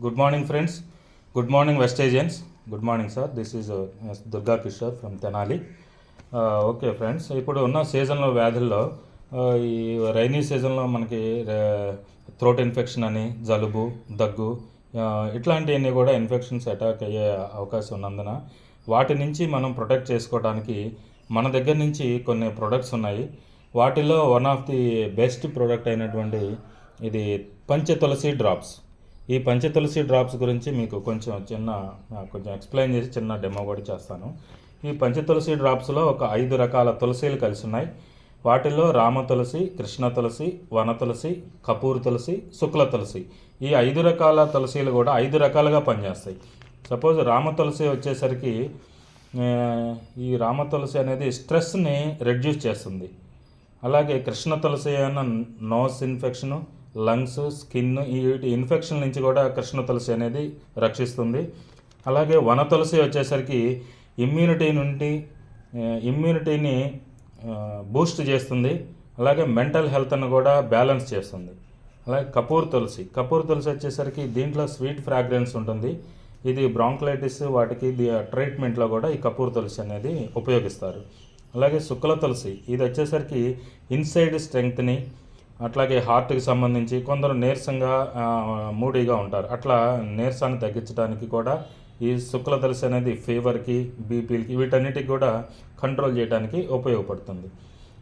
Good morning, friends. Good morning, Westagians. Good morning, sir. This is Durga Kishore from Tenali. Okay friends, ఇప్పుడు ఉన్న సీజన్లో వ్యాధుల్లో ఈ rainy సీజన్లో మనకి థ్రోట్ ఇన్ఫెక్షన్ అని, జలుబు, దగ్గు ఇట్లాంటివన్నీ కూడా ఇన్ఫెక్షన్స్ అటాక్ అయ్యే అవకాశం ఉన్నందున వాటి నుంచి మనం ప్రొటెక్ట్ చేసుకోవడానికి మన దగ్గర నుంచి కొన్ని ప్రొడక్ట్స్ ఉన్నాయి. వాటిలో one of the best product అయినటువంటి ఇది పంచతులసి డ్రాప్స్. ఈ పంచతులసి డ్రాప్స్ గురించి మీకు కొంచెం ఎక్స్ప్లెయిన్ చేసి చిన్న డెమో కూడా చేస్తాను. ఈ పంచతులసి డ్రాప్స్లో ఒక 5 రకాల తులసీలు కలిసి ఉన్నాయి. వాటిల్లో రామ తులసి, కృష్ణ తులసి, వన తులసి, కపూర్ తులసి, శుక్ల తులసి, ఈ 5 రకాల తులసీలు కూడా 5 రకాలుగా పనిచేస్తాయి. సపోజ్ రామ తులసి వచ్చేసరికి ఈ రామ తులసి అనేది స్ట్రెస్ని రెడ్యూస్ చేస్తుంది. అలాగే కృష్ణ తులసి అన్న నోస్ ఇన్ఫెక్షను, లంగ్స్, స్కిన్, ఈ ఇన్ఫెక్షన్ నుంచి కూడా కృష్ణ తులసి అనేది రక్షిస్తుంది. అలాగే వన తులసి వచ్చేసరికి ఇమ్యూనిటీని బూస్ట్ చేస్తుంది. అలాగే మెంటల్ హెల్త్ను కూడా బ్యాలెన్స్ చేస్తుంది. అలాగే కపూర్ తులసి వచ్చేసరికి దీంట్లో స్వీట్ ఫ్రాగ్రెన్స్ ఉంటుంది. ఇది బ్రాంక్లైటిస్ వాటికి ట్రీట్మెంట్లో కూడా ఈ కపూర్ తులసి అనేది ఉపయోగిస్తారు. అలాగే శుక్ల తులసి ఇది వచ్చేసరికి ఇన్సైడ్ స్ట్రెంగ్త్ని, అట్లాగే హార్ట్కి సంబంధించి కొందరు నీరసంగా మూడీగా ఉంటారు, అట్లా నీరసాన్ని తగ్గించడానికి కూడా ఈ శుక్ల తులసి అనేది ఫీవర్కి, బీపీలకి, వీటన్నిటికి కూడా కంట్రోల్ చేయడానికి ఉపయోగపడుతుంది.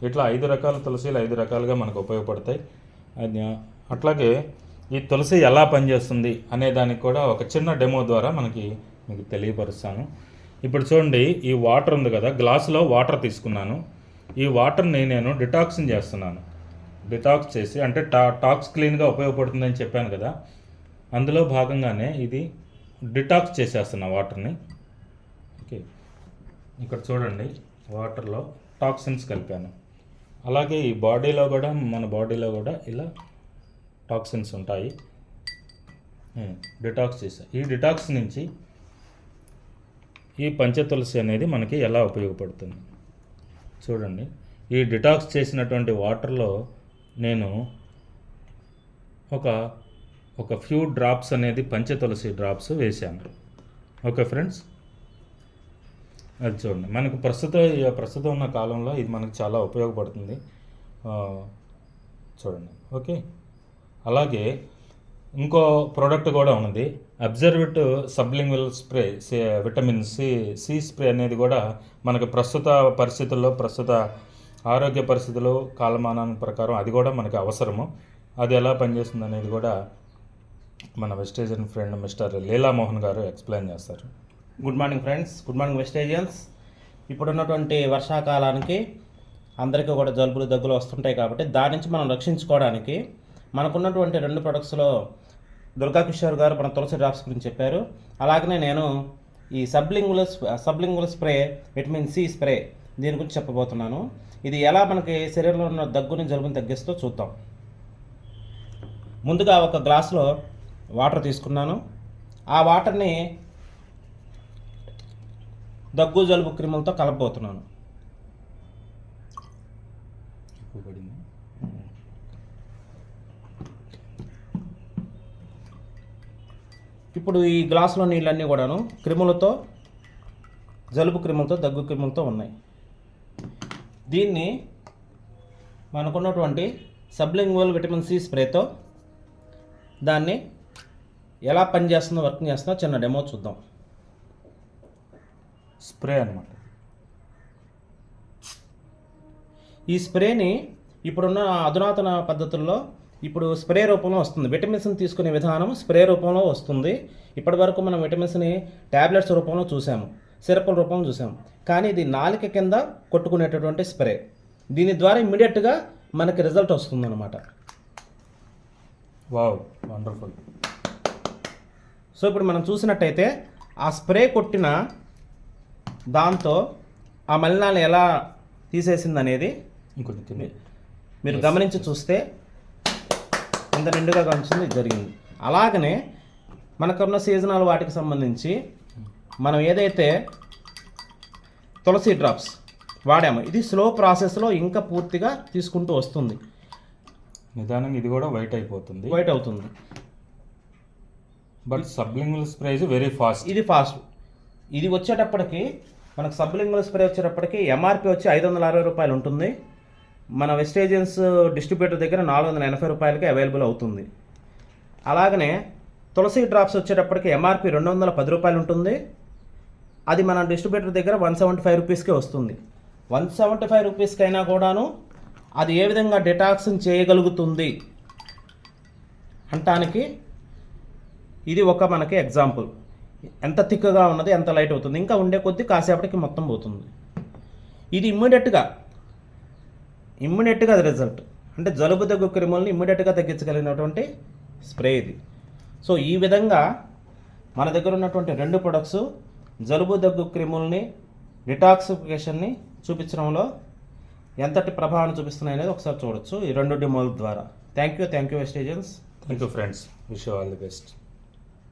ఇట్లా 5 రకాల తులసీలు 5 రకాలుగా మనకు ఉపయోగపడతాయి. అట్లాగే ఈ తులసి ఎలా పనిచేస్తుంది అనే దానికి కూడా ఒక చిన్న డెమో ద్వారా మీకు తెలియపరుస్తాను. ఇప్పుడు చూడండి, ఈ వాటర్ ఉంది కదా, గ్లాసులో వాటర్ తీసుకున్నాను. ఈ వాటర్ని నేను డిటాక్సిన్ చేస్తున్నాను. డిటాక్స్ చేసి, అంటే టాక్స్ క్లీన్గా ఉపయోగపడుతుందని చెప్పాను కదా, అందులో భాగంగానే ఇది డిటాక్స్ చేసేస్తున్నా వాటర్ని. ఓకే, ఇక్కడ చూడండి, వాటర్లో టాక్సిన్స్ కలిపాను. అలాగే ఈ మన బాడీలో కూడా ఇలా టాక్సిన్స్ ఉంటాయి. డిటాక్స్ చేసా. ఈ డిటాక్స్ నుంచి ఈ పంచతులసి అనేది మనకి ఎలా ఉపయోగపడుతుంది చూడండి. ఈ డిటాక్స్ చేసినటువంటి వాటర్లో నేను ఒక ఫ్యూ డ్రాప్స్ అనేది పంచతులసి డ్రాప్స్ వేసాను. ఓకే ఫ్రెండ్స్, అది చూడండి. మనకు ప్రస్తుతం ఉన్న కాలంలో ఇది మనకు చాలా ఉపయోగపడుతుంది. చూడండి. ఓకే, అలాగే ఇంకో ప్రోడక్ట్ కూడా ఉన్నది, అబ్జర్వేట్ sublingual spray, vitamin C spray అనేది కూడా మనకు ప్రస్తుత ఆరోగ్య పరిస్థితులు, కాలమానం ప్రకారం అది కూడా మనకు అవసరము. అది ఎలా పనిచేస్తుంది అనేది కూడా మన వెస్టేజియన్ ఫ్రెండ్ మిస్టర్ లీలామోహన్ గారు ఎక్స్ప్లెయిన్ చేస్తారు. Good morning friends, good morning వెస్టేజియన్స్. ఇప్పుడున్నటువంటి వర్షాకాలానికి అందరికీ కూడా జలుబులు, దగ్గులు వస్తుంటాయి కాబట్టి దాని నుంచి మనం రక్షించుకోవడానికి మనకున్నటువంటి 2 ప్రొడక్ట్స్లో దుర్గా కిషోర్ గారు మన తులసి డ్రాప్స్ గురించి చెప్పారు. అలాగనే నేను ఈ సబ్లింగుల స్ప్రే, విటమిన్ సి స్ప్రే, దీని గురించి చెప్పబోతున్నాను. ఇది ఎలా మనకి శరీరంలో ఉన్న దగ్గుని, జలుబుని తగ్గిస్తూ చూద్దాం. ముందుగా ఒక గ్లాసులో వాటర్ తీసుకున్నాను. ఆ వాటర్ని దగ్గు, జలుబు క్రిములతో కలపబోతున్నాను. ఇప్పుడు ఈ గ్లాసులో నీళ్ళన్నీ కూడాను క్రిములతో, జలుబు క్రిములతో, దగ్గు క్రిములతో ఉన్నాయి. దీన్ని మనకున్నటువంటి సబ్లింగ్వల్ విటమిన్ సి స్ప్రేతో దాన్ని ఎలా పనిచేస్తుందో, వర్కింగ్ చేస్తుందో చిన్న డెమో చూద్దాం. స్ప్రే అన్నమాట. ఈ స్ప్రేని ఇప్పుడున్న అధునాతన పద్ధతుల్లో ఇప్పుడు స్ప్రే రూపంలో వస్తుంది. విటమిన్స్ని తీసుకునే విధానం స్ప్రే రూపంలో వస్తుంది. ఇప్పటి వరకు మనం విటమిన్స్ని ట్యాబ్లెట్స్ రూపంలో చూసాము, సిరప్ల రూపంలో చూసాము. కానీ ఇది నాలిక కింద కొట్టుకునేటటువంటి స్ప్రే. దీని ద్వారా ఇమ్మీడియట్గా మనకి రిజల్ట్ వస్తుందన్నమాట. Wow, wonderful. సో ఇప్పుడు మనం చూసినట్టయితే ఆ స్ప్రే కొట్టిన దాంతో ఆ మలినాలు ఎలా తీసేసింది అనేది మీరు గమనించి చూస్తే ఇంత నిండుగా గమనించింది జరిగింది. అలాగనే మనకున్న సీజనల్ వాటికి సంబంధించి మనం ఏదైతే తులసి డ్రాప్స్ వాడామో ఇది స్లో ప్రాసెస్లో ఇంకా పూర్తిగా తీసుకుంటూ వస్తుంది. నిదానంగా ఇది కూడా వైట్ అవుతుంది. But సబ్లింగువల్ spray is very fast. ఇది ఫాస్ట్. ఇది వచ్చేటప్పటికి మనకు సబ్లింగువల్ స్ప్రే వచ్చేటప్పటికి ఎంఆర్పి వచ్చి 560 రూపాయలు ఉంటుంది. మన వెస్ట్ ఏజెన్స్ డిస్ట్రిబ్యూటర్ దగ్గర 480 రూపాయలకి అవైలబుల్ అవుతుంది. అలాగనే తులసి డ్రాప్స్ వచ్చేటప్పటికి ఎంఆర్పి 210 రూపాయలు ఉంటుంది. అది మన డిస్ట్రిబ్యూటర్ దగ్గర 175 రూపీస్కే వస్తుంది. 175 రూపీస్కి అయినా కూడాను అది ఏ విధంగా డిటాక్సింగ్ చేయగలుగుతుంది అంటానికి ఇది ఒక మనకి ఎగ్జాంపుల్. ఎంత థిక్గా ఉన్నది, ఎంత లైట్ అవుతుంది, ఇంకా ఉండే కొద్దీ కాసేపటికి మొత్తం పోతుంది. ఇది ఇమ్మీడియట్గా అది రిజల్ట్. అంటే జలుబు దగ్గు క్రిములని ఇమ్మీడియట్గా తగ్గించగలిగినటువంటి స్ప్రే ఇది. సో ఈ విధంగా మన దగ్గర ఉన్నటువంటి 2 ప్రొడక్ట్స్ జలుబు దగ్గు క్రిములని డిటాక్సిఫికేషన్ని చూపించడంలో ఎంతటి ప్రభావాన్ని చూపిస్తున్నాయి అనేది ఒకసారి చూడొచ్చు ఈ 2 డెమోల ద్వారా. Thank you west agents. Thank you friends. Wish you all the best.